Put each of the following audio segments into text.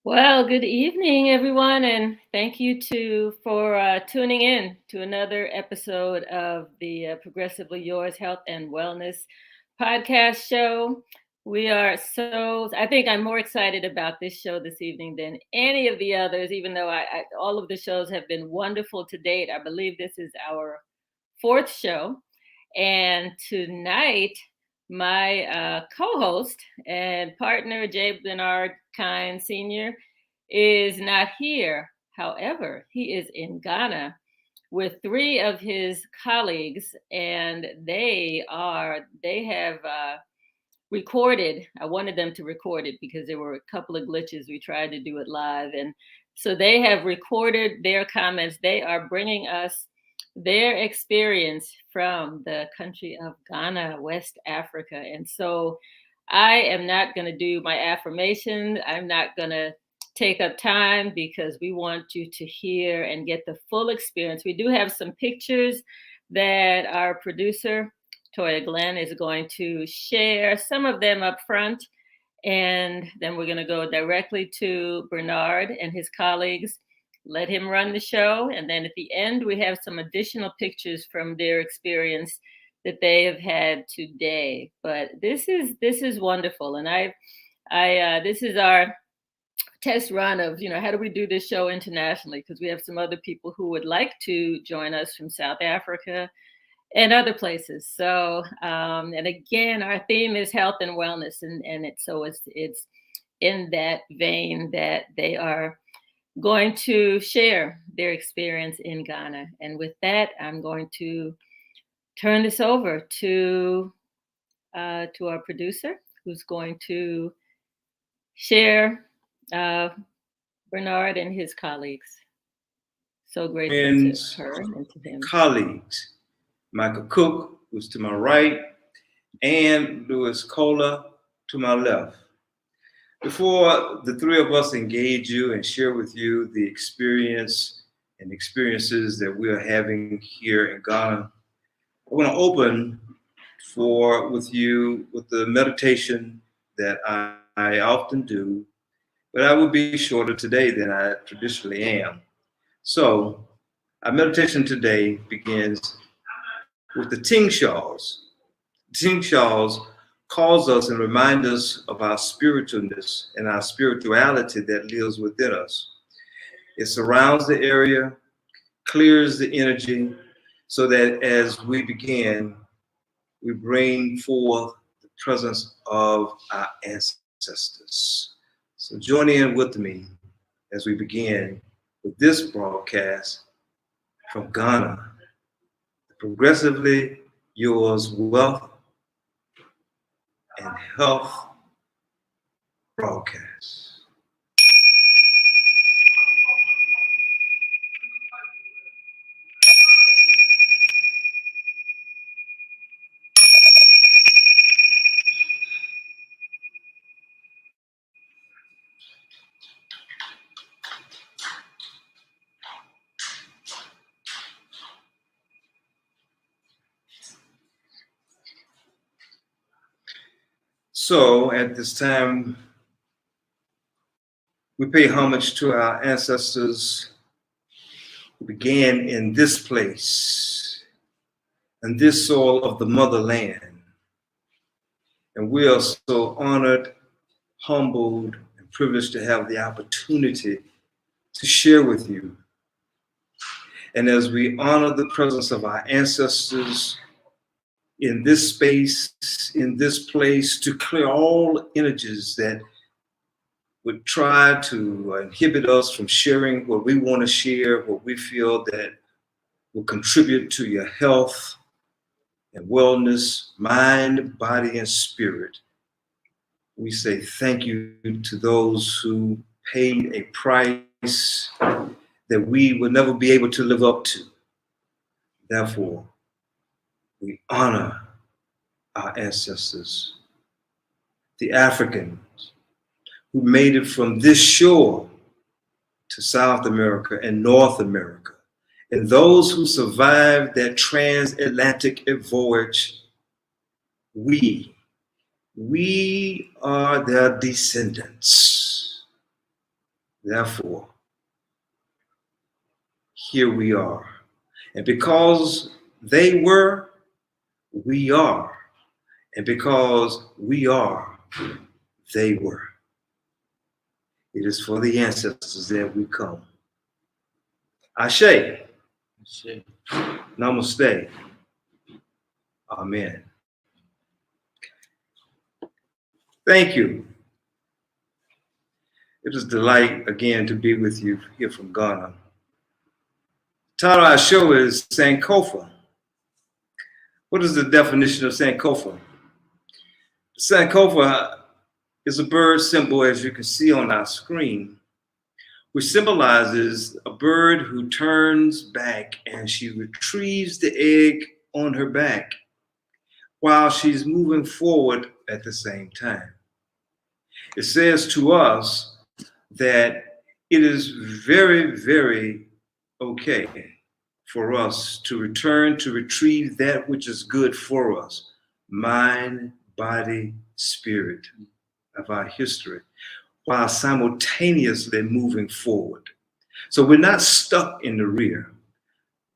Well, good evening, everyone, and thank you for tuning in to another episode of the Progressively Yours Health and Wellness podcast show. I think I'm more excited about this show this evening than any of the others, even though all of the shows have been wonderful to date. I believe this is our fourth show. And tonight, my co-host and partner, Jay Bernard Kynes Sr., is not here. However, he is in Ghana with three of his colleagues, and they have recorded. I wanted them to record it because there were a couple of glitches. We tried to do it live, and so they have recorded their comments. They are bringing us their experience from the country of Ghana, West Africa. And so I am not going to do my affirmation. I'm not going to take up time because we want you to hear and get the full experience. We do have some pictures that our producer, Toya Glenn, is going to share, some of them up front. And then we're going to go directly to Bernard and his colleagues, let him run the show. And then at the end, we have some additional pictures from their experience that they have had today. But this is wonderful. And this is our test run of, how do we do this show internationally? Because we have some other people who would like to join us from South Africa and other places. So, and again, our theme is health and wellness, and it's in that vein that they are going to share their experience in Ghana. And with that, I'm going to turn this over to our producer, who's going to share Bernard and his colleagues. So grateful to her and to him. Colleagues, Michael Cook, who's to my right, and Louis Kola to my left. Before the three of us engage you and share with you the experiences that we're having here in Ghana, I want to open with you with the meditation that I often do, but I will be shorter today than I traditionally am. So our meditation today begins with the Ting Shawls. Ting Shawls calls us and remind us of our spiritualness and our spirituality that lives within us. It surrounds the area, clears the energy, so that as we begin, we bring forth the presence of our ancestors. So join in with me as we begin with this broadcast from Ghana, the Progressively Yours Wealth and Health broadcast. So at this time, we pay homage to our ancestors who began in this place and this soil of the motherland. And we are so honored, humbled, and privileged to have the opportunity to share with you. And as we honor the presence of our ancestors in this space, in this place, to clear all energies that would try to inhibit us from sharing what we want to share, what we feel that will contribute to your health and wellness, mind, body, and spirit. We say thank you to those who paid a price that we will never be able to live up to. Therefore, we honor our ancestors, the Africans who made it from this shore to South America and North America, and those who survived that transatlantic voyage. We are their descendants. Therefore, here we are. And because they were, we are. And because we are, they were. It is for the ancestors that we come. Ashe. Ashe. Namaste. Amen. Thank you. It is a delight again to be with you here from Ghana. The title of our show is Sankofa. What is the definition of Sankofa? Sankofa is a bird symbol, as you can see on our screen, which symbolizes a bird who turns back and she retrieves the egg on her back while she's moving forward at the same time. It says to us that it is very, very okay for us to return to retrieve that which is good for us, mind, body, spirit of our history, while simultaneously moving forward. So we're not stuck in the rear,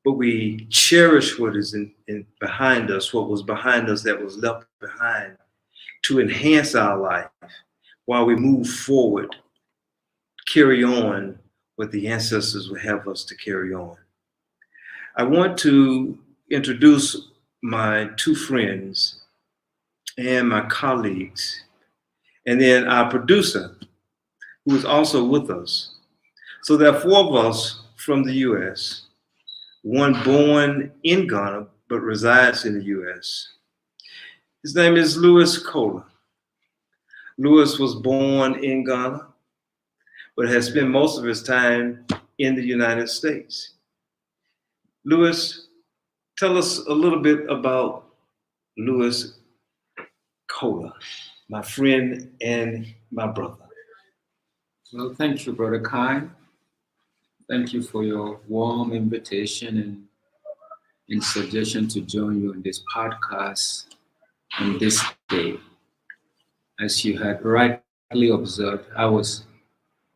but we cherish what is in behind us, what was behind us that was left behind, to enhance our life while we move forward, carry on what the ancestors would have us to carry on. I want to introduce my two friends and my colleagues, and then our producer, who is also with us. So there are four of us from the U.S., one born in Ghana, but resides in the U.S. His name is Louis Kola. Louis was born in Ghana, but has spent most of his time in the United States. Louis, tell us a little bit about Louis Kola, my friend and my brother. Well, thank you, Brother Kynes. Thank you for your warm invitation and suggestion to join you in this podcast on this day. As you had rightly observed, I was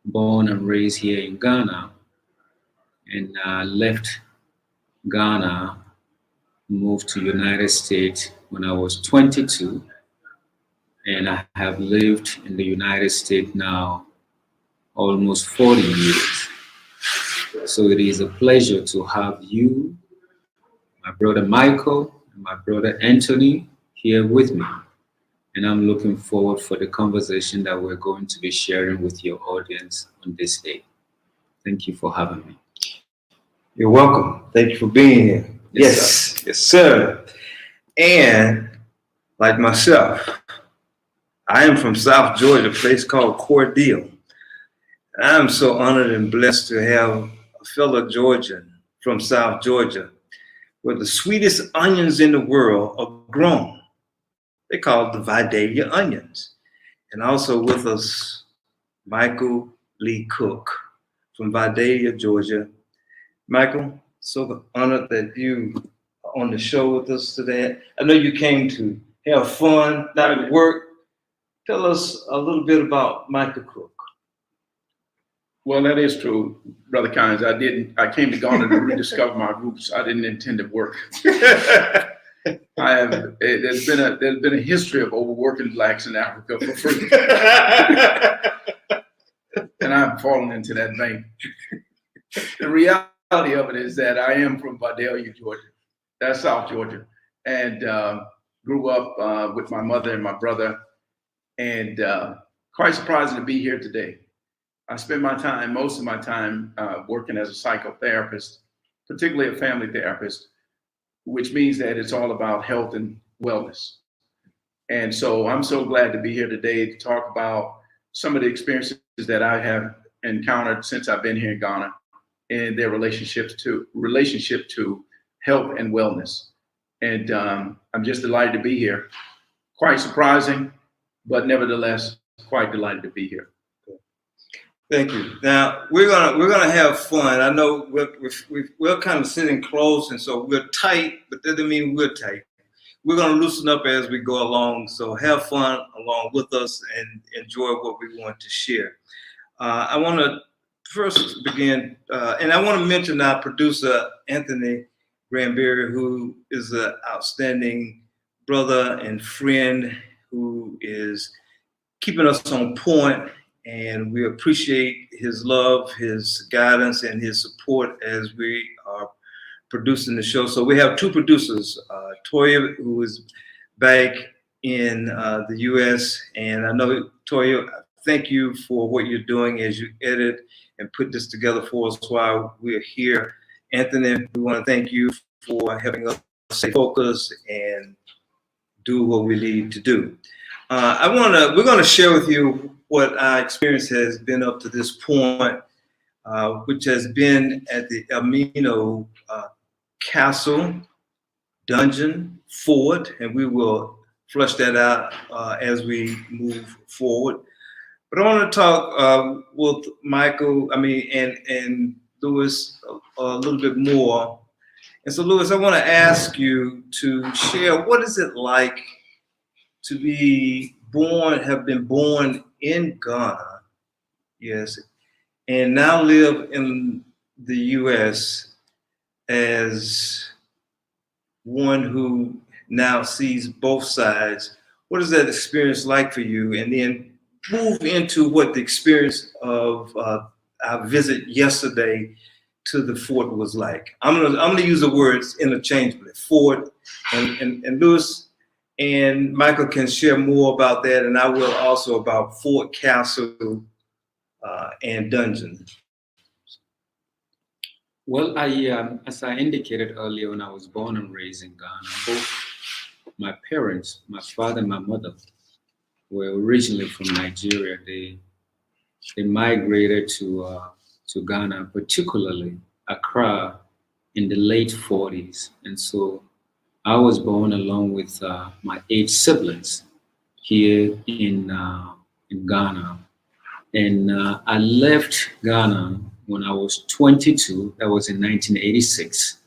born and raised here in Ghana, and left Ghana, moved to United States when I was 22, and I have lived in the United States now almost 40 years. So it is a pleasure to have you, my brother Michael, and my brother Anthony here with me. And I'm looking forward for the conversation that we're going to be sharing with your audience on this day. Thank you for having me. You're welcome. Thank you for being here. Yes, Yes, sir. And like myself, I am from South Georgia, a place called Cordele. I'm so honored and blessed to have a fellow Georgian from South Georgia, where the sweetest onions in the world are grown. They're called the Vidalia onions. And also with us, Michael Lee Cook from Vidalia, Georgia. Michael, so honored that you are on the show with us today. I know you came to have fun, not to work. Tell us a little bit about Michael Cook. Well, that is true, Brother Kynes. I came to Ghana to rediscover my roots. I didn't intend to work. There's been a history of overworking blacks in Africa for free. And I've fallen into that vein. The reality of it is that I am from Vidalia, Georgia. That's South Georgia. And grew up with my mother and my brother. And quite surprising to be here today. I spend most of my time working as a psychotherapist, particularly a family therapist, which means that it's all about health and wellness. And so I'm so glad to be here today to talk about some of the experiences that I have encountered since I've been here in Ghana and their relationship to health and wellness. And I'm just delighted to be here. Quite surprising, but nevertheless, quite delighted to be here. Thank you. Now we're gonna have fun. I know we're kind of sitting close, and so we're tight, but that doesn't mean we're tight. We're gonna loosen up as we go along. So have fun along with us and enjoy what we want to share. I want to first begin, and I want to mention our producer, Anthony Granberry, who is an outstanding brother and friend who is keeping us on point, and we appreciate his love, his guidance, and his support as we are producing the show. So we have two producers, Toya, who is back in the U.S., and I know, Toya, thank you for what you're doing as you edit and put this together for us while we're here. Anthony, we want to thank you for helping us stay focused and do what we need to do. We're going to share with you what our experience has been up to this point, which has been at the Amino Castle, dungeon, fort, and we will flush that out as we move forward. But I want to talk with Michael, and Lewis a little bit more. And so, Lewis, I want to ask you to share, what is it like to have been born in Ghana, yes, and now live in the U.S. as one who now sees both sides? What is that experience like for you? And then move into what the experience of our visit yesterday to the fort was like. I'm gonna use the words interchangeably, fort, and Lewis and Michael can share more about that, and I will also about Fort Castle and dungeon. Well, as I indicated earlier, when I was born and raised in Ghana, both my parents, my father and my mother, were originally from Nigeria. They migrated to Ghana, particularly Accra, in the late 40s, and so I was born along with my 8 siblings here in Ghana, and I left Ghana when I was 22. That was in 1986,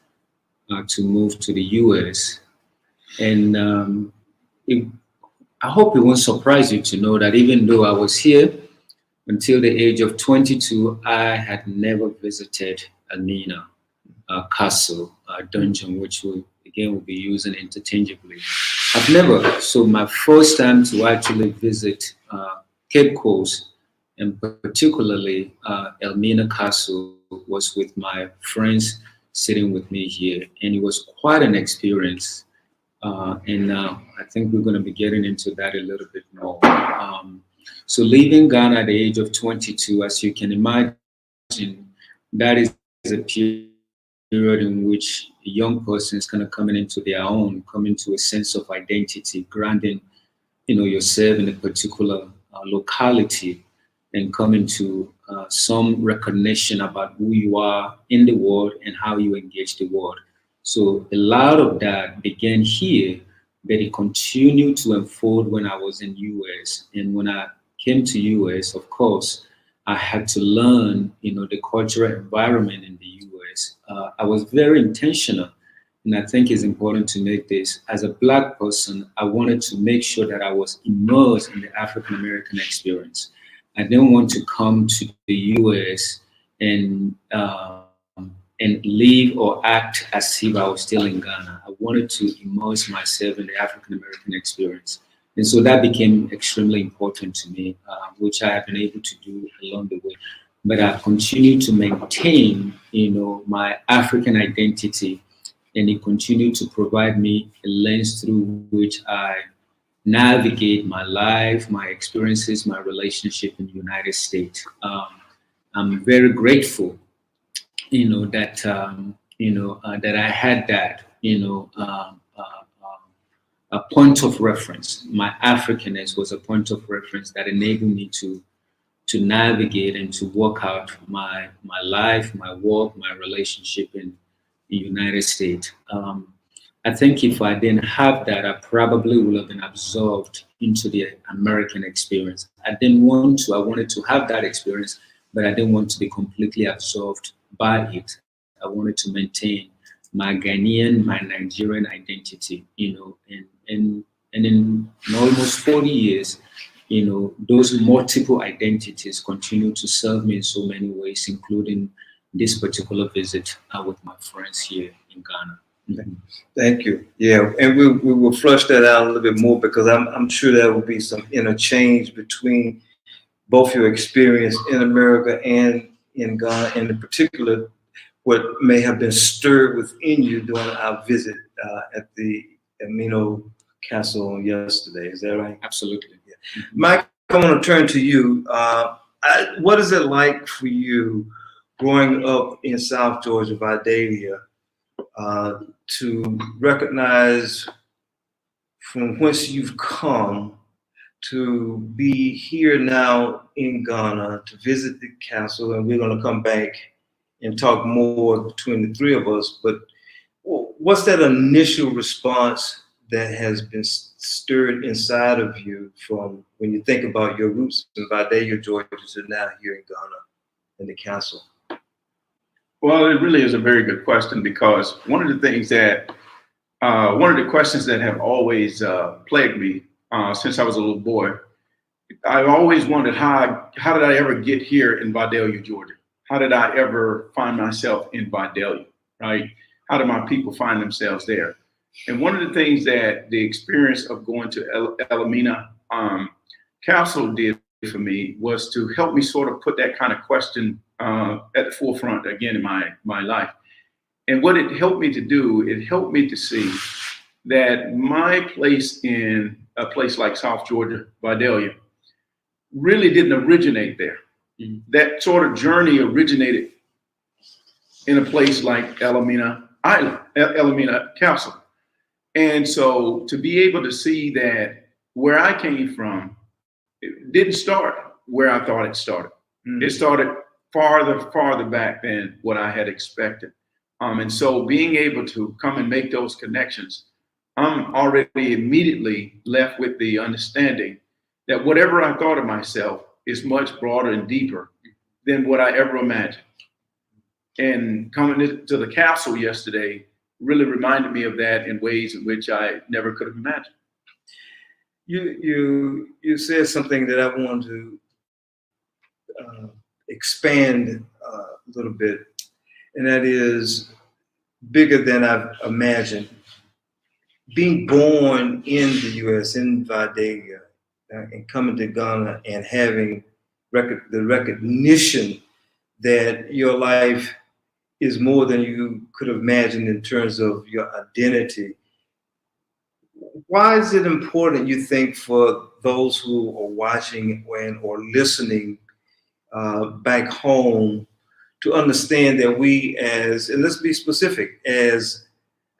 to move to the U.S. And I hope it won't surprise you to know that even though I was here until the age of 22, I had never visited Amina Castle dungeon, which will be using interchangeably. I've never. So my first time to actually visit Cape Coast, and particularly Elmina Castle, was with my friends sitting with me here, and it was quite an experience. And I think we're going to be getting into that a little bit more. So leaving Ghana at the age of 22, as you can imagine, that is a period in which a young person is kind of coming into their own, coming to a sense of identity, grounding, yourself in a particular locality, and coming to some recognition about who you are in the world and how you engage the world. So a lot of that began here, but it continued to unfold when I was in US. And when I came to US, of course, I had to learn, the cultural environment in the US. I was very intentional, and I think it's important to make this. As a Black person, I wanted to make sure that I was immersed in the African American experience. I didn't want to come to the US and live or act as if I was still in Ghana. I wanted to immerse myself in the African American experience. And so that became extremely important to me, which I have been able to do along the way. But I continue to maintain, my African identity, and it continued to provide me a lens through which I navigate my life, my experiences, my relationship in the United States. I'm very grateful, that that I had that, a point of reference. My Africanness was a point of reference that enabled me to navigate and to work out my life, my work, my relationship in the United States. I think if I didn't have that, I probably would have been absorbed into the American experience. I wanted to have that experience, but I didn't want to be completely absorbed by it. I wanted to maintain my Ghanaian, my Nigerian identity, and in almost 40 years, those multiple identities continue to serve me in so many ways, including this particular visit with my friends here in Ghana. Mm-hmm. Thank you. Yeah, and we will flush that out a little bit more, because I'm sure there will be some interchange between both your experience in America and in Ghana, and in particular, what may have been stirred within you during our visit at the Amino Castle yesterday. Is that right? Absolutely. Yeah. Mike, I want to turn to you. What is it like for you growing up in South Georgia, Vidalia, to recognize from whence you've come, to be here now in Ghana to visit the castle? And we're going to come back and talk more between the three of us. But what's that initial response that has been stirred inside of you from when you think about your roots in Vidalia, Georgia, to now here in Ghana in the castle? Well, it really is a very good question, because one of the things that, one of the questions that have always plagued me since I was a little boy, I've always wondered how did I ever get here in Vidalia, Georgia? How did I ever find myself in Vidalia, right? How did my people find themselves there? And one of the things that the experience of going to Elamina Castle did for me was to help me sort of put that kind of question at the forefront again in my life. And what it helped me to do, it helped me to see that my place in a place like South Georgia, Vidalia, really didn't originate there. Mm-hmm. That sort of journey originated in a place like Elamina Castle. And so to be able to see that where I came from, it didn't start where I thought it started. Mm-hmm. It started farther back than what I had expected. And so being able to come and make those connections, I'm already immediately left with the understanding that whatever I thought of myself is much broader and deeper than what I ever imagined. And coming to the castle yesterday really reminded me of that in ways in which I never could have imagined. You said something that I want to expand a little bit, and that is bigger than I've imagined. Being born in the U.S., in Vidalia, and coming to Ghana and having the recognition that your life is more than you could have imagined in terms of your identity. Why is it important, you think, for those who are watching or listening back home to understand that we as, and let's be specific, as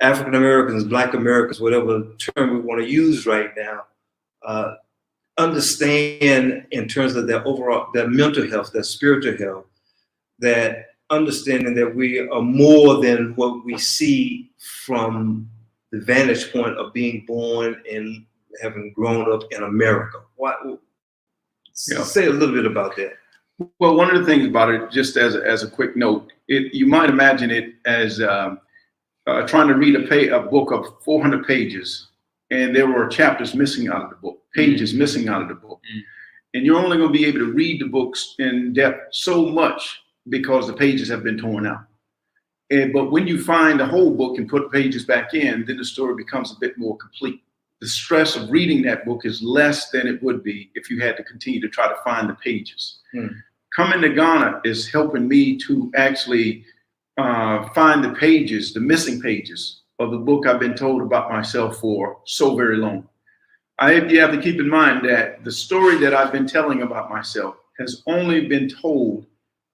African Americans, Black Americans, whatever term we want to use right now, understand in terms of their overall, their mental health, their spiritual health, that understanding that we are more than what we see from the vantage point of being born and having grown up in America. Say a little bit about that. Well, one of the things about it, just as a quick note, you might imagine it as trying to read a book of 400 pages, and there were chapters missing out of the book, pages missing out of the book. And you're only going to be able to read the books in depth so much because the pages have been torn out. But when you find the whole book and put pages back in, then the story becomes a bit more complete. The stress of reading that book is less than it would be if you had to continue to try to find the pages. Coming to Ghana is helping me to actually find the pages, the missing pages of the book I've been told about myself for so very long. You have to keep in mind that the story that I've been telling about myself has only been told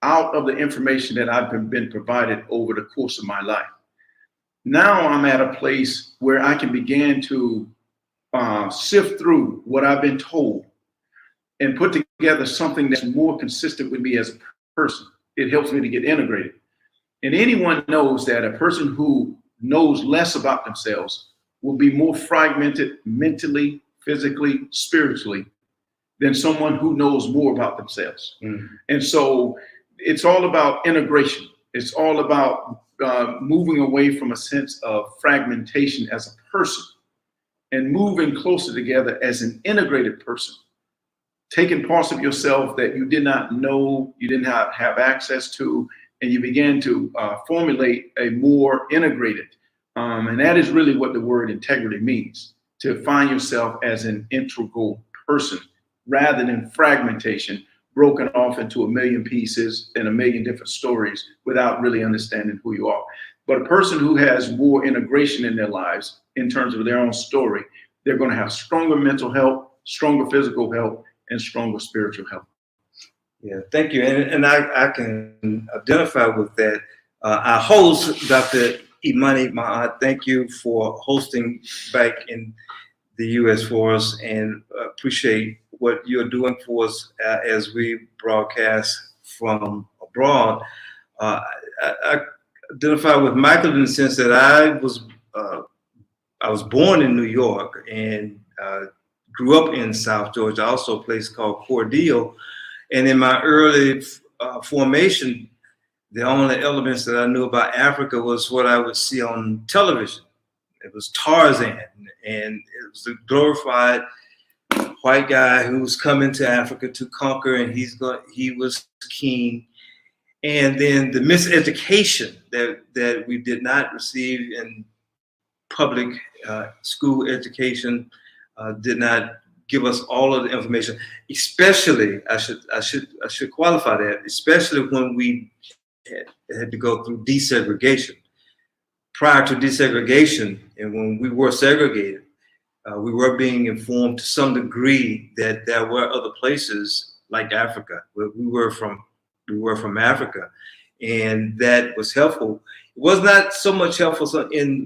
out of the information that I've been provided over the course of my life. Now I'm at a place where I can begin to sift through what I've been told and put together something that's more consistent with me as a person. It helps me to get integrated. And anyone knows that a person who knows less about themselves will be more fragmented mentally, physically, spiritually than someone who knows more about themselves. And so it's all about integration. It's all about moving away from a sense of fragmentation as a person and moving closer together as an integrated person. taking parts of yourself that you did not know, you didn't have access to, and you began to formulate a more integrated. And that is really what the word integrity means, to find yourself as an integral person rather than fragmentation, broken off into a million pieces and a million different stories without really understanding who you are. But a person who has more integration in their lives in terms of their own story, they're going to have stronger mental health, stronger physical health, and stronger spiritual health. Yeah, thank you. And I can identify with that. Our host, Dr. Imani, thank you for hosting back in the U.S. for us, and appreciate what you're doing for us as we broadcast from abroad. I identify with Michael in the sense that I was born in New York and grew up in South Georgia, also a place called Cordele. And in my early formation, the only elements that I knew about Africa was what I would see on television. It was Tarzan, and it was a glorified white guy who was coming to Africa to conquer, and he was king. And then the miseducation that we did not receive in public school education did not give us all of the information. Especially, I should qualify that. Especially when we had to go through desegregation. Prior to desegregation, and when we were segregated, we were being informed to some degree that there were other places like Africa, where we were from Africa, and that was helpful. It was not so much helpful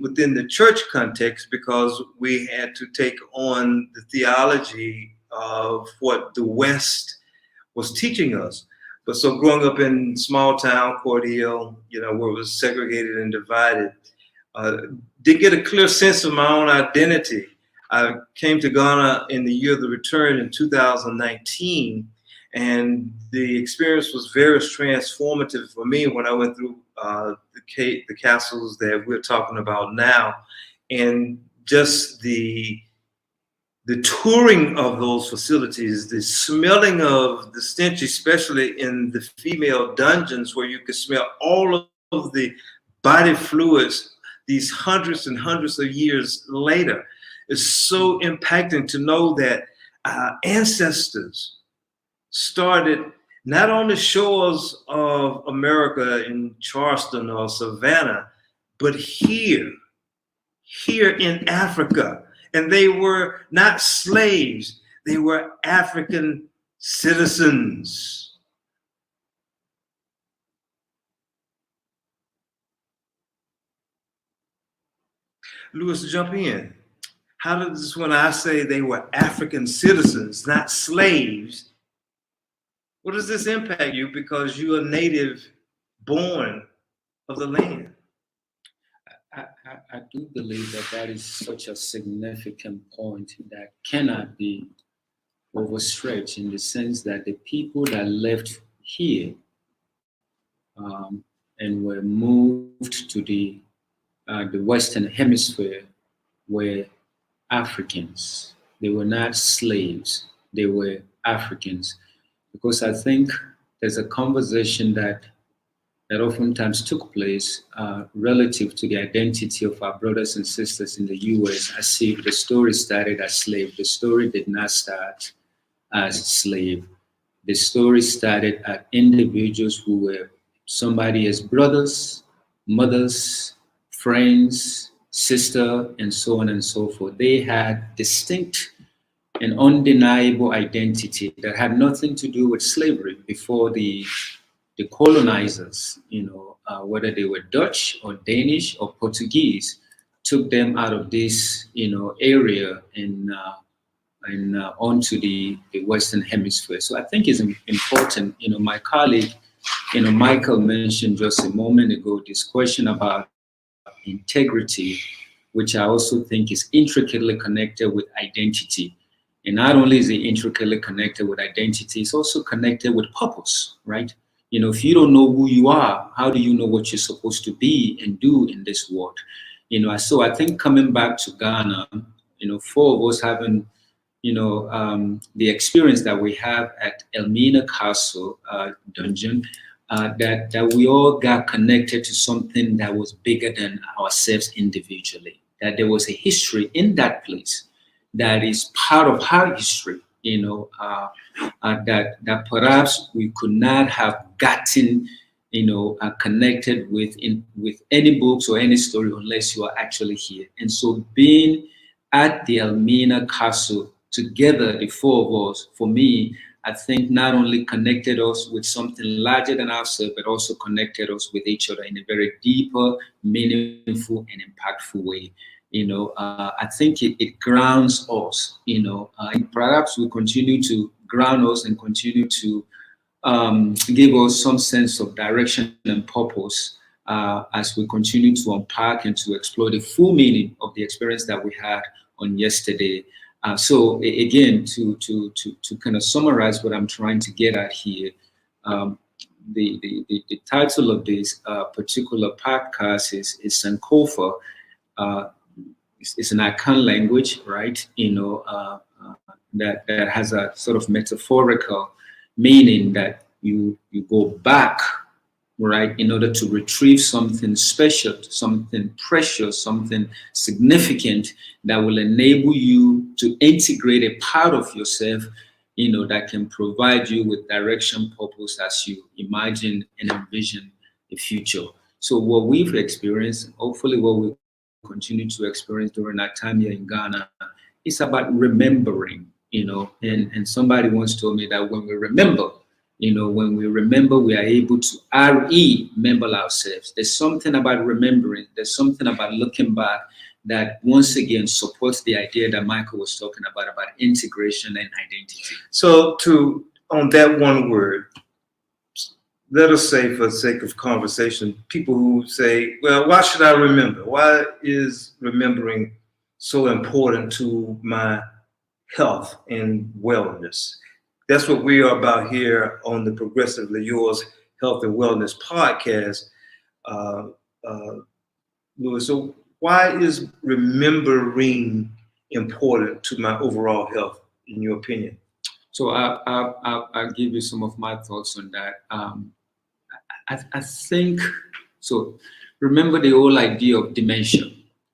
within the church context, because we had to take on the theology of what the West was teaching us. But so growing up in small town Cordele, where it was segregated and divided, did get a clear sense of my own identity. I came to Ghana in the year of the return in 2019, and the experience was very transformative for me when I went through the castles that we're talking about now, and just the touring of those facilities, the smelling of the stench, especially in the female dungeons, where you could smell all of the body fluids these hundreds and hundreds of years later, is so impacting to know that our ancestors started not on the shores of America in Charleston or Savannah, but here in Africa. And they were not slaves, they were African citizens. Lewis, jump in. How does, when I say they were African citizens, not slaves, what does this impact you because you're a native born of the land? I do believe that is such a significant point that cannot be overstretched, in the sense that the people that left here and were moved to the Western Hemisphere were Africans. They were not slaves. They were Africans. Because I think there's a conversation that oftentimes took place relative to the identity of our brothers and sisters in the U.S. as if the story started as slave. The story did not start as slave. The story started as individuals who were somebody as brothers, mothers, friends, sister, and so on and so forth. They had distinct and undeniable identity that had nothing to do with slavery before the colonizers, whether they were Dutch or Danish or Portuguese, took them out of this, area and onto the Western Hemisphere. So I think it's important. My colleague, Michael mentioned just a moment ago this question about integrity, which I also think is intricately connected with identity. And not only is it intricately connected with identity, it's also connected with purpose, right? If you don't know who you are, how do you know what you're supposed to be and do in this world? So I think coming back to Ghana, 4 of us having the experience that we have at Elmina Castle dungeon, that we all got connected to something that was bigger than ourselves individually. That there was a history in that place that is part of our history. That perhaps we could not have gotten, connected with any books or any story unless you are actually here. And so being at the Elmina Castle together, the four of us, for me, I think not only connected us with something larger than ourselves, but also connected us with each other in a very deeper, meaningful, and impactful way. I think it grounds us, and perhaps we continue to ground us and continue to give us some sense of direction and purpose as we continue to unpack and to explore the full meaning of the experience that we had on yesterday. Again, to kind of summarize what I'm trying to get at here, the title of this particular podcast is Sankofa. It's an Akan language, right? That has a sort of metaphorical meaning that you go back, right, in order to retrieve something special, something precious, something significant that will enable you to integrate a part of yourself, that can provide you with direction, purpose as you imagine and envision the future. So what we've experienced, hopefully what we continue to experience during our time here in Ghana, is about remembering, and somebody once told me that when we remember, we are able to remember ourselves. There's something about remembering, there's something about looking back that once again supports the idea that Michael was talking about integration and identity. So on that one word, let us say, for the sake of conversation, people who say, well, why should I remember? Why is remembering so important to my health and wellness? That's what we are about here on the Progressively Yours Health and Wellness podcast, Louis. So why is remembering important to my overall health, in your opinion? So I'll give you some of my thoughts on that. I think, so remember the whole idea of dementia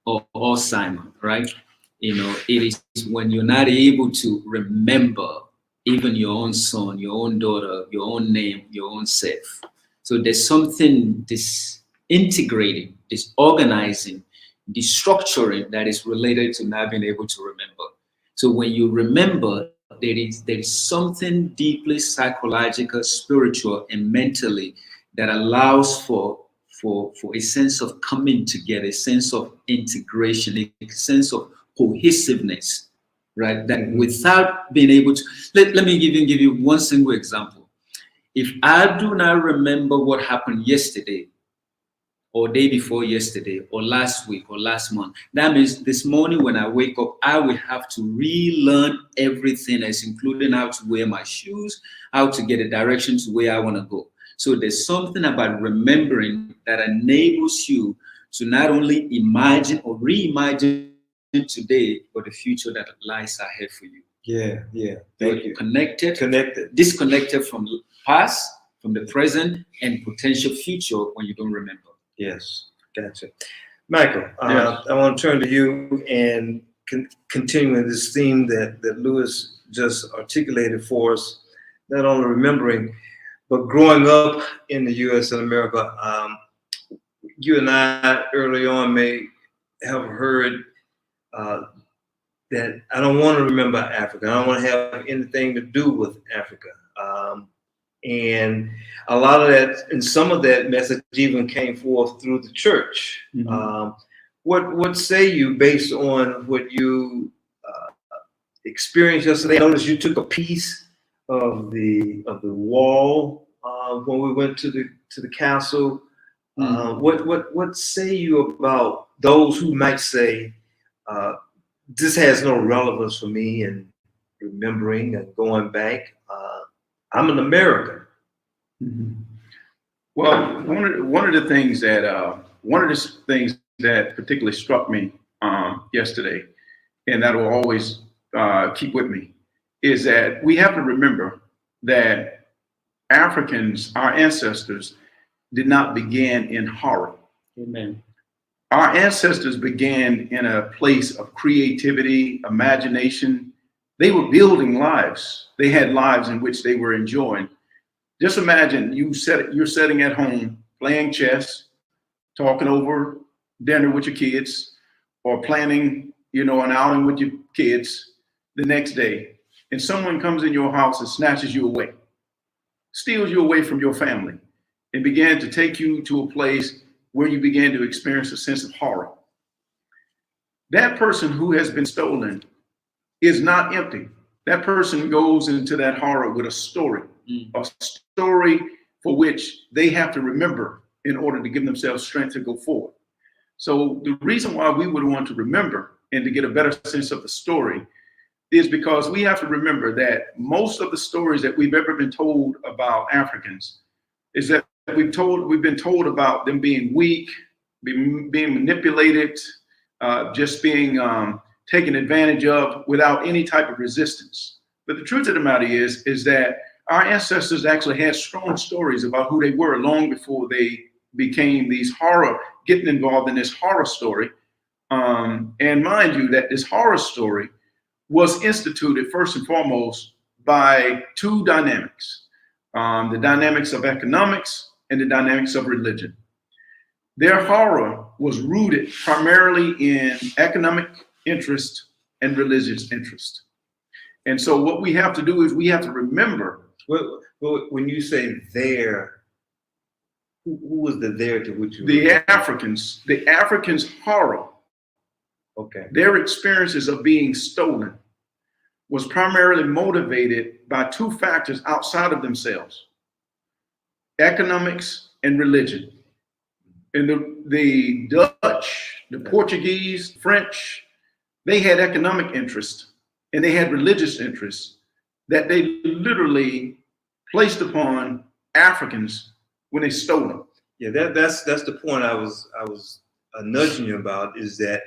or Alzheimer, right? It is when you're not able to remember even your own son, your own daughter, your own name, your own self. So there's something disintegrating, disorganizing, destructuring that is related to not being able to remember. So when you remember, there is something deeply psychological, spiritual, and mentally that allows for a sense of coming together, a sense of integration, a sense of cohesiveness, right? That without being able to, let me give you one single example. If I do not remember what happened yesterday, or day before yesterday, or last week, or last month, that means this morning when I wake up, I will have to relearn everything else, including how to wear my shoes, how to get a direction to where I want to go. So there's something about remembering that enables you to not only imagine or reimagine today, but the future that lies ahead for you. Yeah. Thank you. Connected, disconnected from the past, from the present, and potential future when you don't remember. Yes, gotcha. Michael, Yes. I want to turn to you and continuing this theme that Louis just articulated for us, not only remembering, but growing up in the U.S. and America. You and I early on may have heard that I don't want to remember Africa. I don't want to have anything to do with Africa. And a lot of that, and some of that message even came forth through the church. Mm-hmm. What say you based on what you experienced yesterday? I noticed you took a piece of the wall when we went to the castle. Mm-hmm. What say you about those who might say this has no relevance for me and remembering and going back? I'm an American. Mm-hmm. Well, one of the things that particularly struck me yesterday, and that will always keep with me, is that we have to remember that Africans, our ancestors, did not begin in horror. Amen. Our ancestors began in a place of creativity, imagination. They were building lives. They had lives in which they were enjoying. Just imagine you're sitting at home playing chess, talking over dinner with your kids, or planning, an outing with your kids the next day, and someone comes in your house and snatches you away, steals you away from your family, and began to take you to a place where you began to experience a sense of horror. That person who has been stolen is not empty. That person goes into that horror with a story for which they have to remember in order to give themselves strength to go forward. So the reason why we would want to remember and to get a better sense of the story is because we have to remember that most of the stories that we've ever been told about Africans is that we've been told about them being weak, being manipulated, just being taken advantage of without any type of resistance. But the truth of the matter is that our ancestors actually had strong stories about who they were long before they became getting involved in this horror story. And mind you, that this horror story was instituted first and foremost by two dynamics, the dynamics of economics and the dynamics of religion. Their horror was rooted primarily in economic interest and religious interest. And so what we have to do is we have to remember. Well, when you say there, who was the there to which you The Africans horror, okay, their experiences of being stolen was primarily motivated by two factors outside of themselves: economics and religion. And the Dutch, the Portuguese, French, they had economic interest and they had religious interests that they literally placed upon Africans when they stole them. Yeah, that's the point I was nudging you about, is that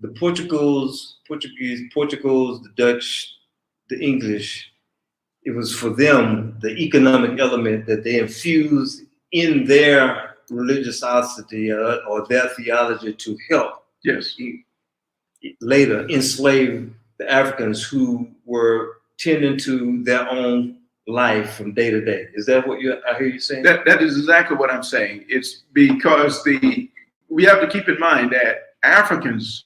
the Portugals, the Dutch, the English, it was for them the economic element that they infused in their religiosity or their theology to help later enslave the Africans who were tending to their own life from day to day. Is that what I hear you saying? That is exactly what I'm saying. It's because we have to keep in mind that Africans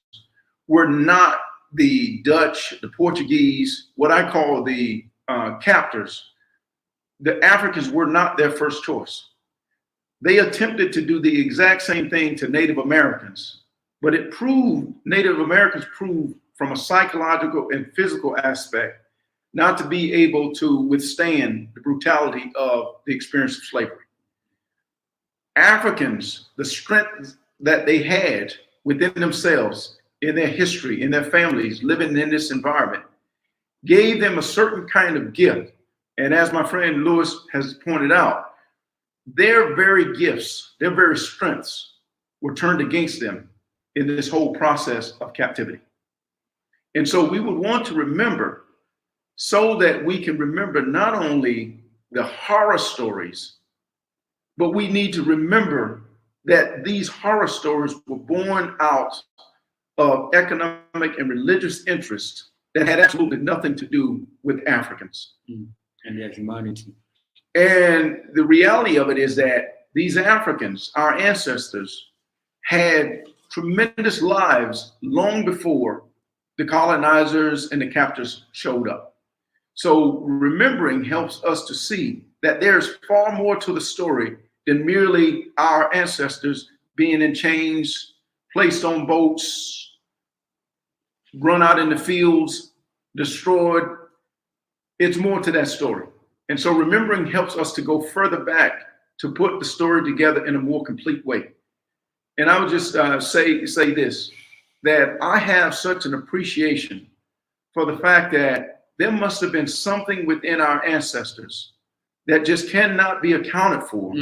were not the Dutch, the Portuguese, what I call the captors. The Africans were not their first choice. They attempted to do the exact same thing to Native Americans, but Native Americans proved from a psychological and physical aspect not to be able to withstand the brutality of the experience of slavery. Africans, the strength that they had within themselves, in their history, in their families, living in this environment, gave them a certain kind of gift. And as my friend Lewis has pointed out, their very gifts, their very strengths were turned against them in this whole process of captivity. And so we would want to remember, so that we can remember not only the horror stories, but we need to remember that these horror stories were born out of economic and religious interests that had absolutely nothing to do with Africans. And their humanity. And the reality of it is that these Africans, our ancestors, had tremendous lives long before the colonizers and the captors showed up. So remembering helps us to see that there's far more to the story than merely our ancestors being in chains, placed on boats, run out in the fields, destroyed. It's more to that story. And so remembering helps us to go further back to put the story together in a more complete way. And I would just say this, that I have such an appreciation for the fact that there must have been something within our ancestors that just cannot be accounted for,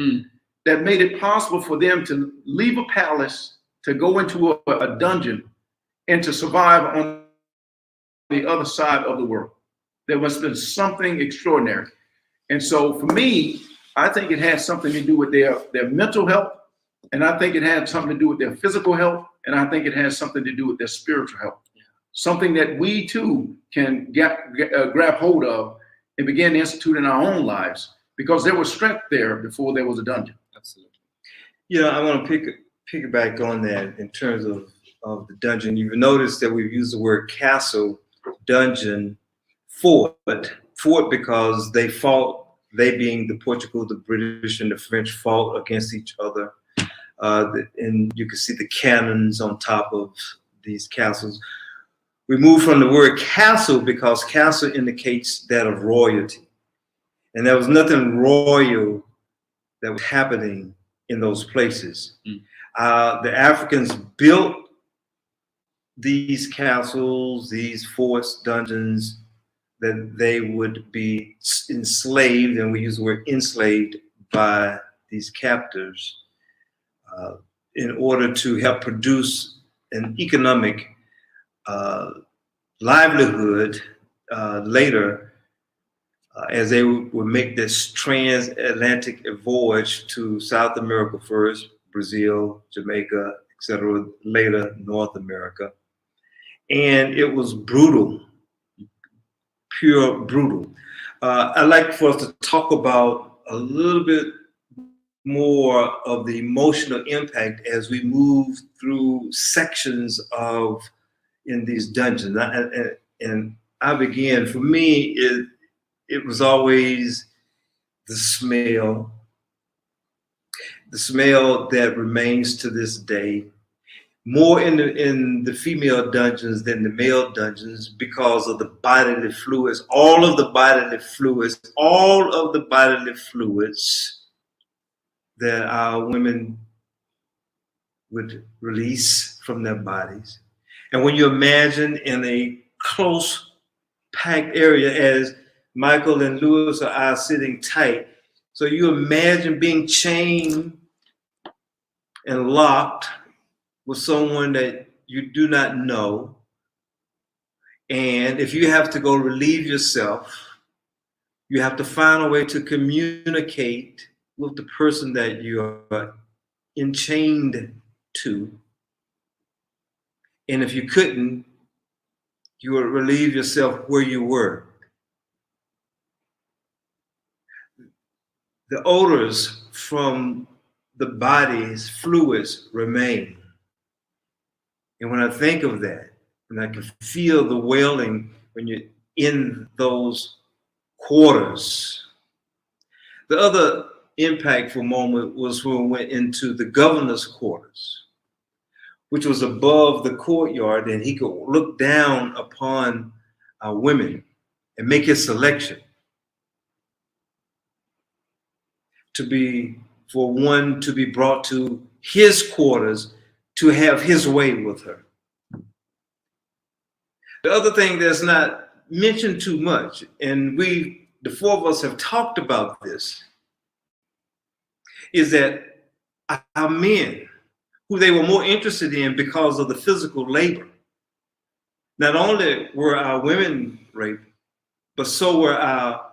that made it possible for them to leave a palace, to go into a dungeon, and to survive on the other side of the world. There must have been something extraordinary. And so for me, I think it has something to do with their mental health. And I think it had something to do with their physical health. And I think it has something to do with their spiritual health. Yeah. Something that we too can grab hold of and begin to institute in our own lives, because there was strength there before there was a dungeon. Absolutely. You know, I want to piggyback on that in terms of the dungeon. You've noticed that we've used the word castle, dungeon, fort because they fought, they being the Portugal, the British, and the French fought against each other. And you can see the cannons on top of these castles. We move from the word castle because castle indicates that of royalty. And there was nothing royal that was happening in those places. The Africans built these castles, these forts, dungeons, that they would be enslaved, and we use the word enslaved, by these captors in order to help produce an economic livelihood later as they would make this transatlantic voyage to South America first, Brazil, Jamaica, etc., later North America. And it was brutal, pure brutal. I'd like for us to talk about a little bit more of the emotional impact as we move through sections in these dungeons. And I began, for me, it was always the smell that remains to this day, more in the female dungeons than the male dungeons, because of the bodily fluids, all of the bodily fluids that our women would release from their bodies. And when you imagine in a close packed area, as Michael and Lewis are sitting tight, so you imagine being chained and locked with someone that you do not know. And if you have to go relieve yourself, you have to find a way to communicate with the person that you are enchained to. And if you couldn't, you would relieve yourself where you were. The odors from the body's fluids remain. And when I think of that, and I can feel the wailing when you're in those quarters. The other impactful moment was when we went into the governor's quarters, which was above the courtyard, and he could look down upon women and make his selection for one to be brought to his quarters to have his way with her. The other thing that's not mentioned too much, and the four of us have talked about this, is that our men, who they were more interested in because of the physical labor, not only were our women raped, but so were our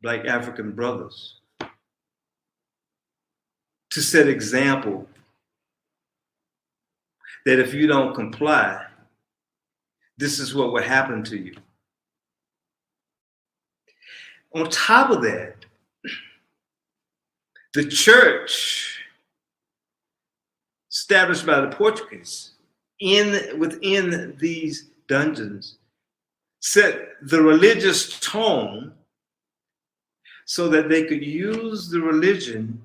Black African brothers, to set example that if you don't comply, this is what will happen to you. On top of that, the church established by the Portuguese within these dungeons set the religious tone so that they could use the religion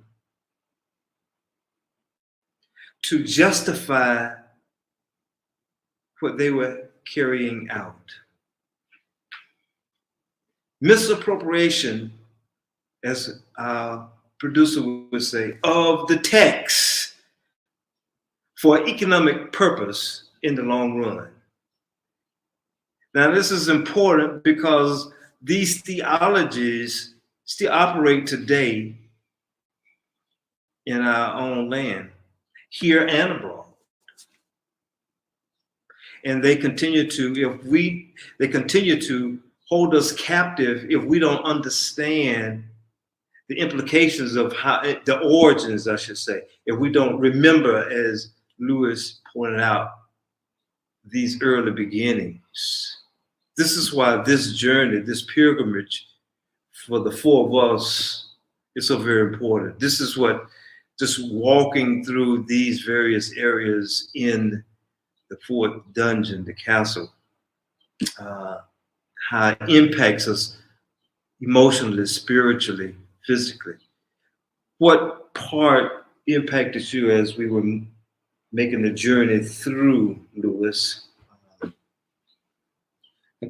to justify what they were carrying out. Misappropriation, as our producer would say, of the text for economic purpose in the long run. Now, this is important because these theologies still operate today in our own land, here and abroad. And they continue to hold us captive if we don't understand the implications of how the origins, I should say, if we don't remember, as Lewis pointed out, these early beginnings. This is why this journey, this pilgrimage for the four of us is so very important. This is what just walking through these various areas in the fourth dungeon, the castle, how it impacts us emotionally, spiritually, physically. What part impacted you as we were making the journey through, Lewis? I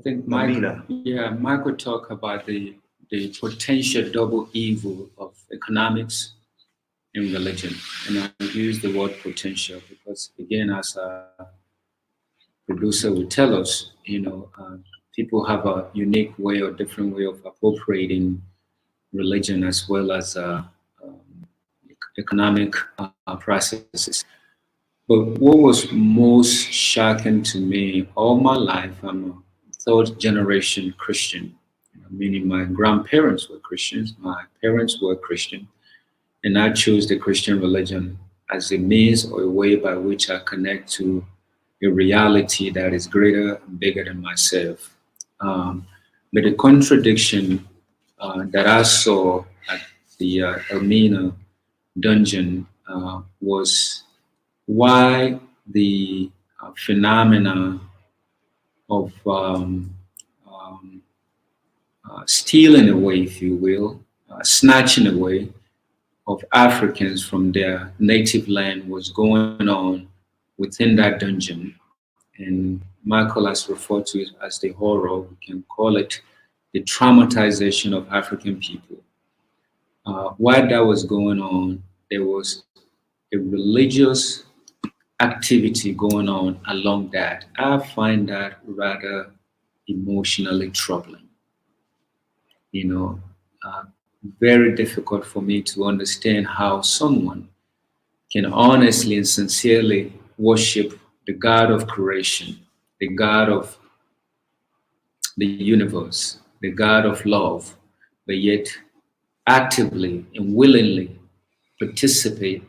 think Mamina. Michael talked about the potential double evil of economics and religion. And I use the word potential because, again, as a producer would tell us, people have a unique way or different way of appropriating religion as well as economic processes. But what was most shocking to me all my life, I'm a third generation Christian, meaning my grandparents were Christians, my parents were Christian, and I chose the Christian religion as a means or a way by which I connect to a reality that is greater and bigger than myself. But the contradiction that I saw at the Elmina dungeon was why the phenomena of stealing away, if you will, snatching away of Africans from their native land was going on within that dungeon. And Michael has referred to it as the horror. We can call it the traumatization of African people. While that was going on, there was a religious activity going on along that. I find that rather emotionally troubling. Very difficult for me to understand how someone can honestly and sincerely worship the God of creation, the God of the universe, the God of love, but yet actively and willingly participate,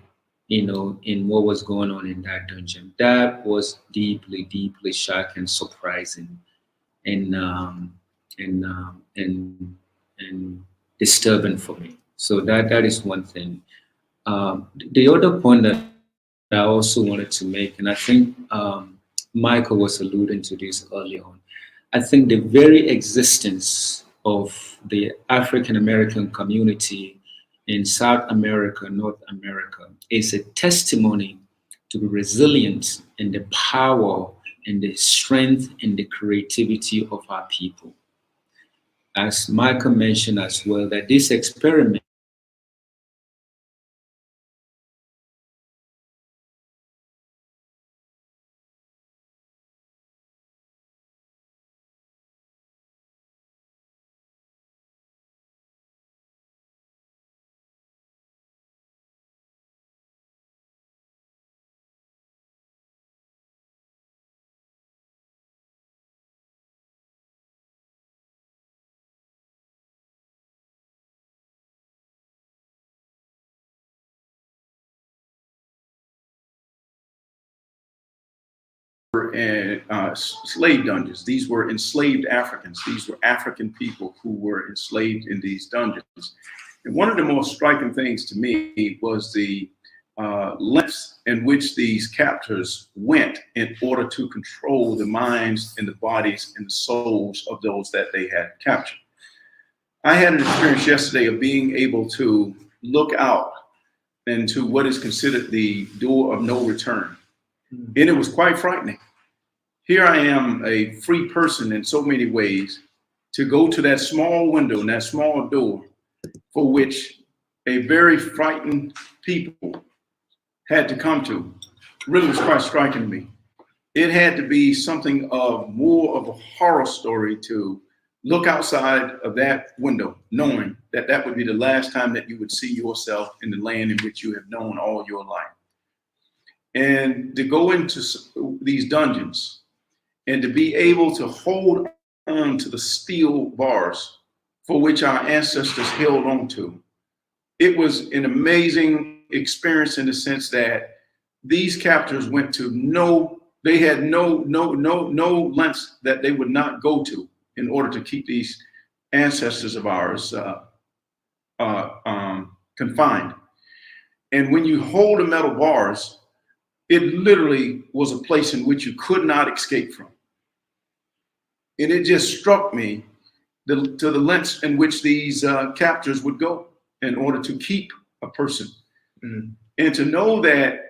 in what was going on in that dungeon. That was deeply, deeply shocking, surprising, and and disturbing for me. So that is one thing. The other point that I also wanted to make, and I think Michael was alluding to this early on, I think the very existence of the African American community in South America, North America, is a testimony to the resilience and the power and the strength and the creativity of our people. As Michael mentioned as well, that this experiment And slave dungeons. These were enslaved Africans. These were African people who were enslaved in these dungeons. And one of the most striking things to me was the lengths in which these captors went in order to control the minds and the bodies and the souls of those that they had captured. I had an experience yesterday of being able to look out into what is considered the door of no return. And it was quite frightening. Here I am, a free person in so many ways, to go to that small window and that small door for which a very frightened people had to come to. Really was quite striking to me. It had to be something of more of a horror story to look outside of that window, knowing that that would be the last time that you would see yourself in the land in which you have known all your life. And to go into these dungeons and to be able to hold on to the steel bars for which our ancestors held on to. It was an amazing experience in the sense that these captors went to they had no lengths that they would not go to in order to keep these ancestors of ours confined. And when you hold the metal bars, it literally was a place in which you could not escape from. And it just struck me to the lengths in which these captors would go in order to keep a person. Mm. And to know that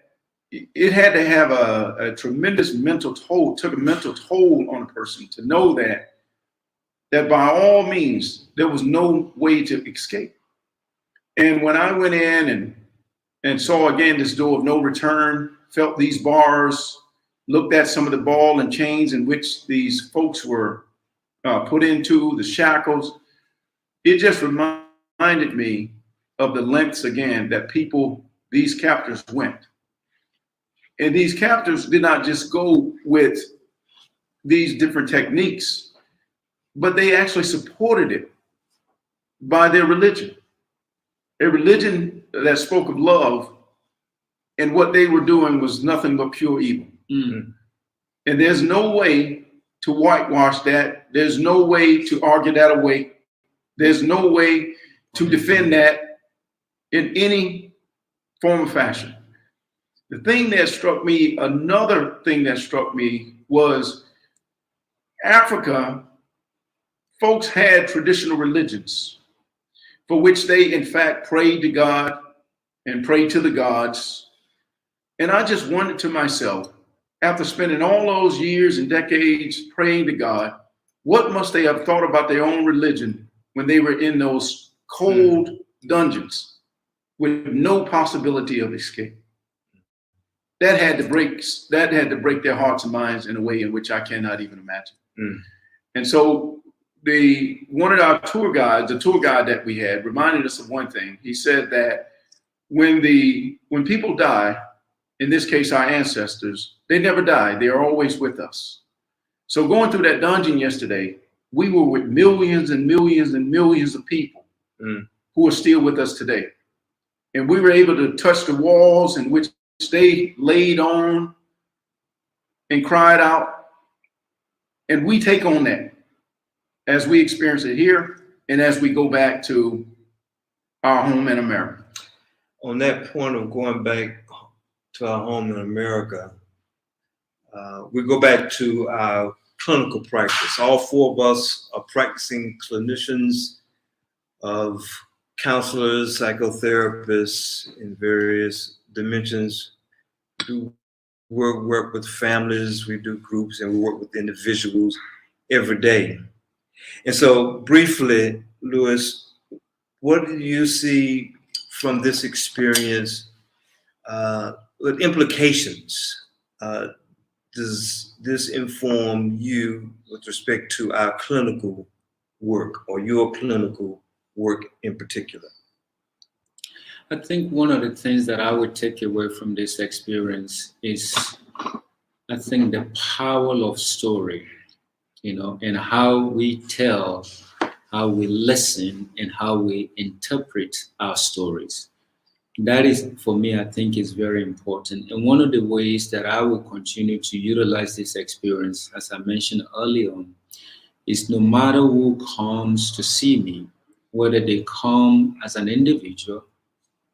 it had to have a tremendous mental toll, took a mental toll on a person to know that by all means, there was no way to escape. And when I went in and saw again this door of no return, felt these bars, looked at some of the ball and chains in which these folks were put into, the shackles, it just reminded me of the lengths again that these captors went. And these captors did not just go with these different techniques, but they actually supported it by their religion. A religion that spoke of love, and what they were doing was nothing but pure evil. Mm-hmm. And there's no way to whitewash that. There's no way to argue that away. There's no way to defend that in any form or fashion. The thing that struck me, another thing that struck me was Africa, folks had traditional religions for which they in fact prayed to God and prayed to the gods. And I just wondered to myself, after spending all those years and decades praying to God, what must they have thought about their own religion when they were in those cold dungeons with no possibility of escape? That had to break their hearts and minds in a way in which I cannot even imagine. Mm. And so one of our tour guides, the tour guide that we had, reminded us of one thing. He said that when people die, in this case our ancestors, they never die. They are always with us. So going through that dungeon yesterday, we were with millions and millions and millions of people who are still with us today. And we were able to touch the walls in which they laid on and cried out. And we take on that as we experience it here and as we go back to our home in America. On that point of going back to our home in America, we go back to our clinical practice. All four of us are practicing clinicians, of counselors, psychotherapists in various dimensions. We do work with families, we do groups, and we work with individuals every day. And so briefly, Louis, what do you see from this experience, what implications does this inform you with respect to our clinical work or your clinical work in particular? I think one of the things that I would take away from this experience is, I think, the power of story, and how we tell, how we listen, and how we interpret our stories. That is, for me, I think is very important. And one of the ways that I will continue to utilize this experience, as I mentioned earlier on, is no matter who comes to see me, whether they come as an individual,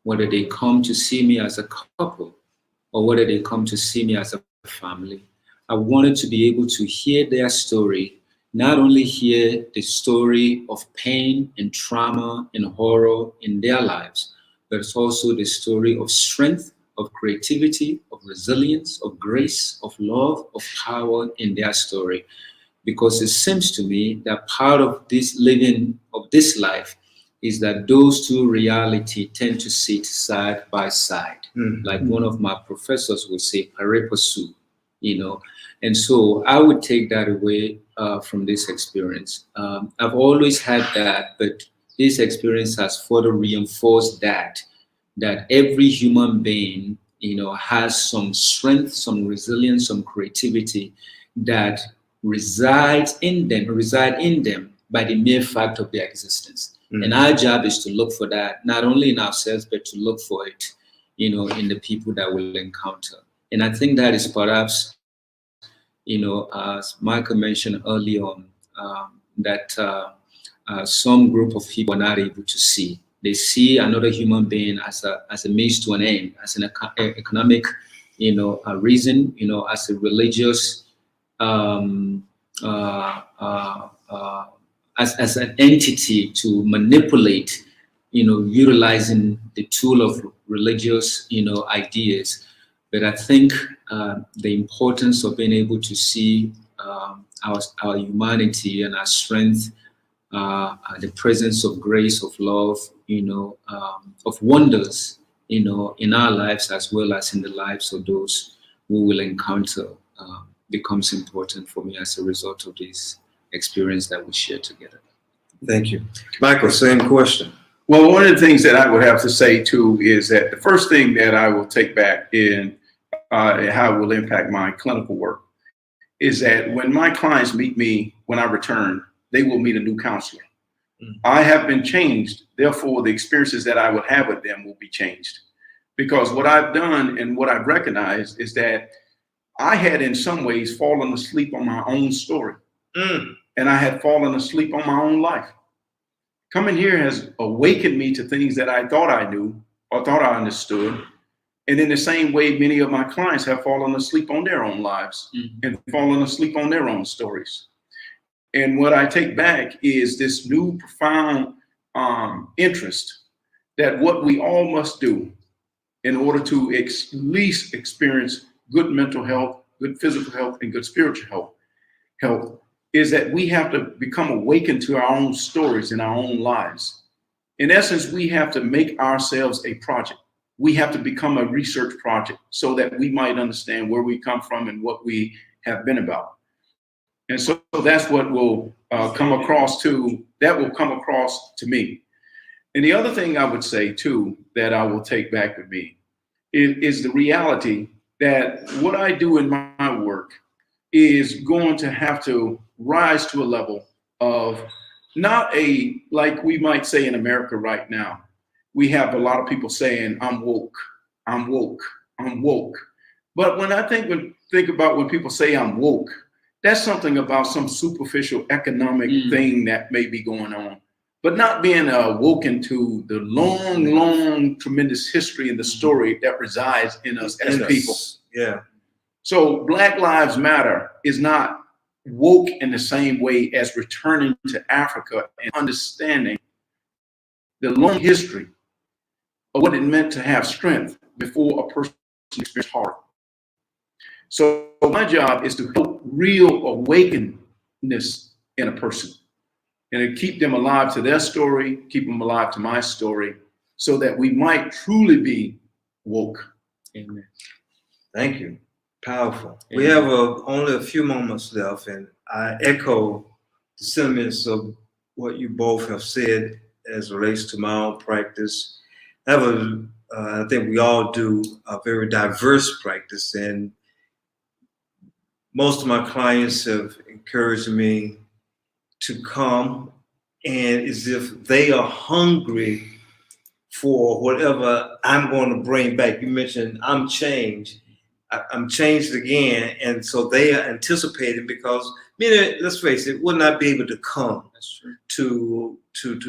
whether they come to see me as a couple, or whether they come to see me as a family, I wanted to be able to hear their story, not only hear the story of pain and trauma and horror in their lives, but it's also the story of strength, of creativity, of resilience, of grace, of love, of power in their story. Because it seems to me that part of this living of this life is that those two realities tend to sit side by side. Mm-hmm. Like one of my professors would say, pari passu, And so I would take that away from this experience. I've always had that, but this experience has further reinforced that every human being, has some strength, some resilience, some creativity that reside in them by the mere fact of their existence. And our job is to look for that, not only in ourselves, but to look for it, in the people that we'll encounter. And I think that is perhaps, as Michael mentioned early on, that some group of people are not able to see. They see another human being as a means to an end, as an economic, a reason, as a religious, as an entity to manipulate, utilizing the tool of religious, ideas. But I think the importance of being able to see our humanity and our strength, the presence of grace, of love, of wonders, in our lives as well as in the lives of those who will encounter, becomes important for me as a result of this experience that we share together. Thank you. Michael, same question. Well, one of the things that I would have to say too is that the first thing that I will take back in how it will impact my clinical work is that when my clients meet me when I return, they will meet a new counselor. I have been changed. Therefore, the experiences that I would have with them will be changed. Because what I've done and what I've recognized is that I had in some ways fallen asleep on my own story. And I had fallen asleep on my own life. Coming here has awakened me to things that I thought I knew or thought I understood. And in the same way, many of my clients have fallen asleep on their own lives and fallen asleep on their own stories. And what I take back is this new profound interest that what we all must do in order to at least experience good mental health, good physical health, and good spiritual health is that we have to become awakened to our own stories in our own lives. In essence, we have to make ourselves a project. We have to become a research project so that we might understand where we come from and what we have been about. And so that's what will come across to me. And the other thing I would say too, that I will take back with me is the reality that what I do in my work is going to have to rise to a level of not like we might say in America right now, we have a lot of people saying, I'm woke, I'm woke, I'm woke. But when I think about when people say I'm woke, that's something about some superficial economic thing that may be going on, but not being awoken to the long, long, tremendous history and the story that resides in us as people. Yeah. So Black Lives Matter is not woke in the same way as returning to Africa and understanding the long history of what it meant to have strength before a person experienced horror. So my job is to help real awakenness in a person and to keep them alive to their story, keep them alive to my story, so that we might truly be woke. Amen. Thank you. Powerful. Amen. We have only a few moments left, and I echo the sentiments of what you both have said as it relates to my own practice. I think we all do a very diverse practice, and most of my clients have encouraged me to come, and as if they are hungry for whatever I'm going to bring back. You mentioned I'm changed. I'm changed again, and so they are anticipating, because many, let's face it, will not be able to come to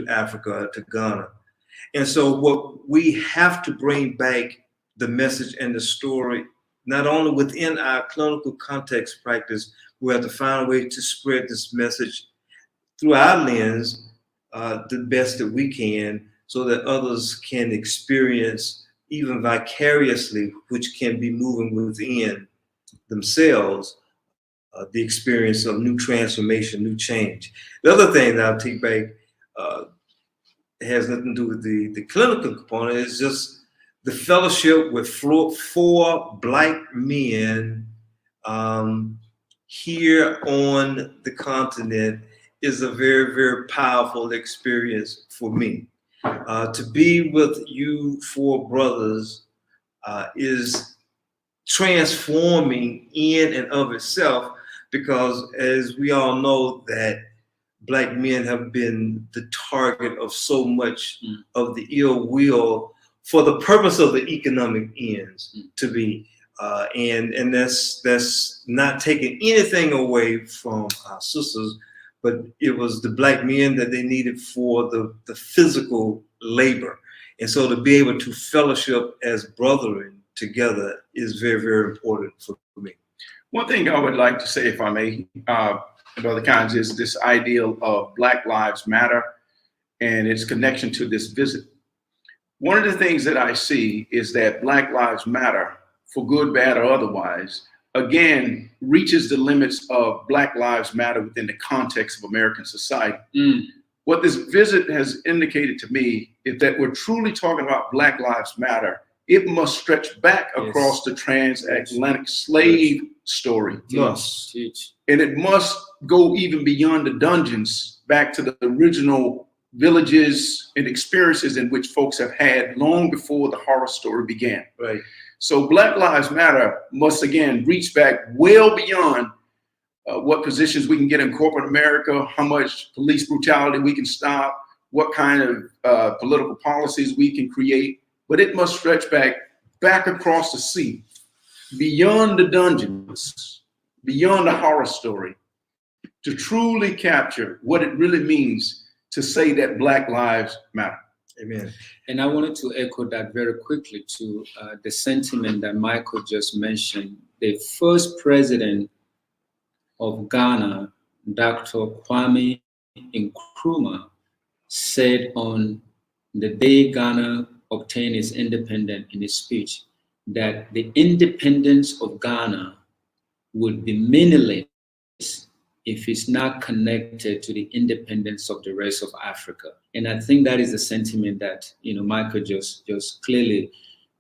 Africa, to Ghana. And so what we have to bring back the message and the story, not only within our clinical context practice, we have to find a way to spread this message through our lens the best that we can, so that others can experience even vicariously, which can be moving within themselves, the experience of new transformation, new change. The other thing that I'll take back has nothing to do with the clinical component. It's just the fellowship with four Black men here on the continent is a very, very powerful experience for me. To be with you four brothers is transforming in and of itself, because as we all know that Black men have been the target of so much of the ill will for the purpose of the economic ends to be, and that's not taking anything away from our sisters, but it was the Black men that they needed for the physical labor. And so to be able to fellowship as brethren together is very, very important for me. One thing I would like to say, if I may, Brother Kynes, is this ideal of Black Lives Matter and its connection to this visit. One of the things that I see is that Black Lives Matter, for good, bad, or otherwise, again, reaches the limits of Black Lives Matter within the context of American society. What this visit has indicated to me is that we're truly talking about Black Lives Matter. It must stretch back across the transatlantic slave story. Must. And it must go even beyond the dungeons, back to the original villages and experiences in which folks have had long before the horror story began. Right. So Black Lives Matter must, again, reach back well beyond what positions we can get in corporate America, how much police brutality we can stop, what kind of political policies we can create. But it must stretch back across the sea, beyond the dungeons, beyond the horror story, to truly capture what it really means to say that Black lives matter. Amen. And I wanted to echo that very quickly to the sentiment that Michael just mentioned. The first president of Ghana, Dr. Kwame Nkrumah, said on the day Ghana obtained its independence in his speech that the independence of Ghana would be meaningless if it's not connected to the independence of the rest of Africa. And I think that is the sentiment that, Michael just clearly,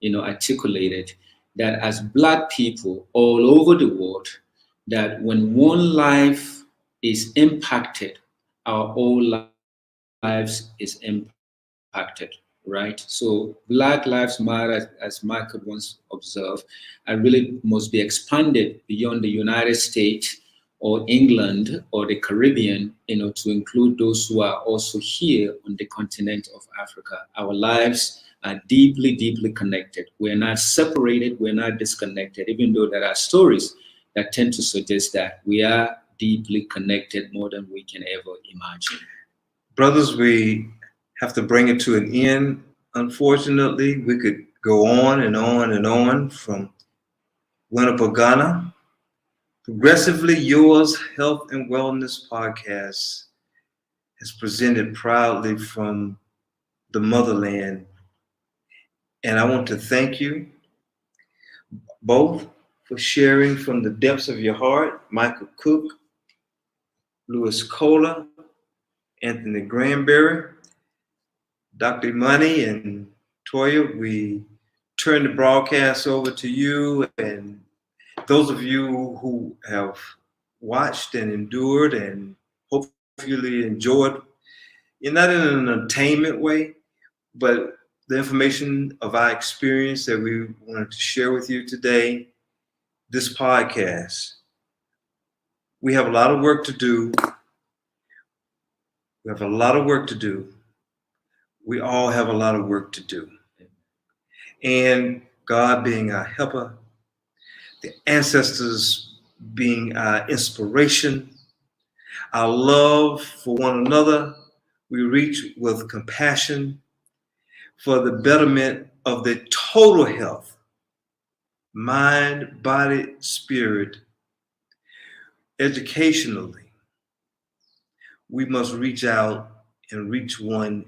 articulated, that as Black people all over the world, that when one life is impacted, our whole lives is impacted, right? So Black Lives Matter, as Michael once observed, really must be expanded beyond the United States or England or the Caribbean, to include those who are also here on the continent of Africa. Our lives are deeply, deeply connected. We're not separated, we're not disconnected, even though there are stories that tend to suggest that we are deeply connected more than we can ever imagine. Brothers, we have to bring it to an end. Unfortunately, we could go on and on and on from Winnipeg, Ghana. Progressively Yours Health and Wellness Podcast is presented proudly from the motherland. And I want to thank you both for sharing from the depths of your heart. Michael Cook, Louis Kola, Anthony Granberry, Dr. Imani, and Toya. We turn the broadcast over to you, and those of you who have watched and endured and hopefully enjoyed, not in an entertainment way, but the information of our experience that we wanted to share with you today, this podcast. We have a lot of work to do. We have a lot of work to do. We all have a lot of work to do. And God being our helper, the ancestors being our inspiration, our love for one another, we reach with compassion for the betterment of the total health, mind, body, spirit. Educationally, we must reach out and reach one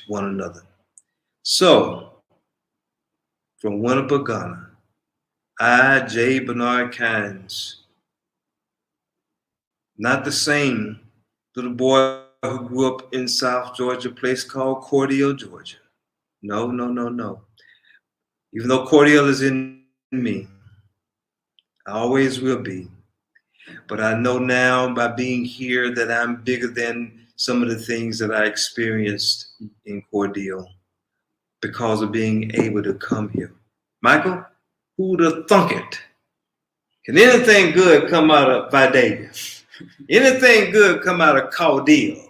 another. So, from Winnipeg, Ghana, I, J. Bernard Kynes, not the same little boy who grew up in South Georgia, a place called Cordele, Georgia. No. Even though Cordele is in me, I always will be. But I know now by being here that I'm bigger than some of the things that I experienced in Cordele because of being able to come here. Michael, who'd have thunk it? Can anything good come out of Vidalia? Anything good come out of Chaldea?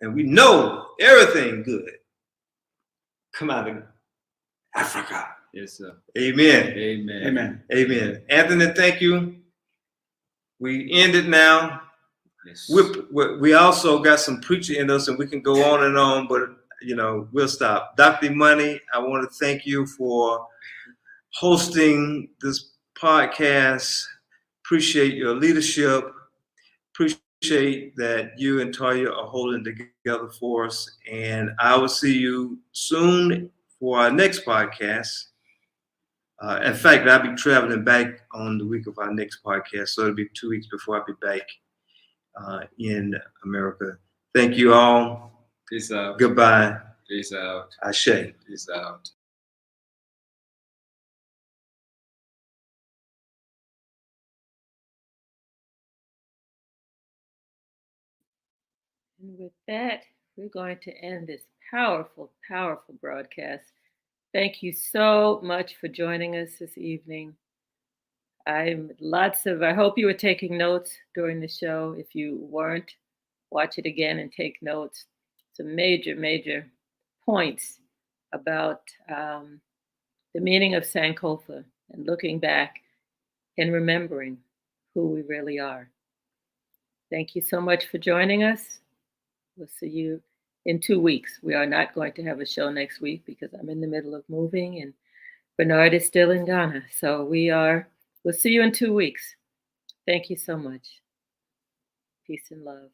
And we know everything good come out of Africa. Yes, sir. Amen. Amen. Amen. Amen. Anthony, thank you. We end it now. Yes. We also got some preacher in us, and we can go on and on, but we'll stop. Dr. Imani, I want to thank you for hosting this podcast. Appreciate your leadership. Appreciate that you and Toya are holding together for us. And I will see you soon for our next podcast. In fact, I'll be traveling back on the week of our next podcast. So it'll be 2 weeks before I'll be back in America. Thank you all. Peace out. Goodbye. Peace out. Ashe. Peace out. And with that, we're going to end this powerful, powerful broadcast. Thank you so much for joining us this evening. I hope you were taking notes during the show. If you weren't, watch it again and take notes. Some major, major points about the meaning of Sankofa and looking back and remembering who we really are. Thank you so much for joining us. We'll see you in 2 weeks. We are not going to have a show next week because I'm in the middle of moving and Bernard is still in Ghana. So we'll see you in 2 weeks. Thank you so much. Peace and love.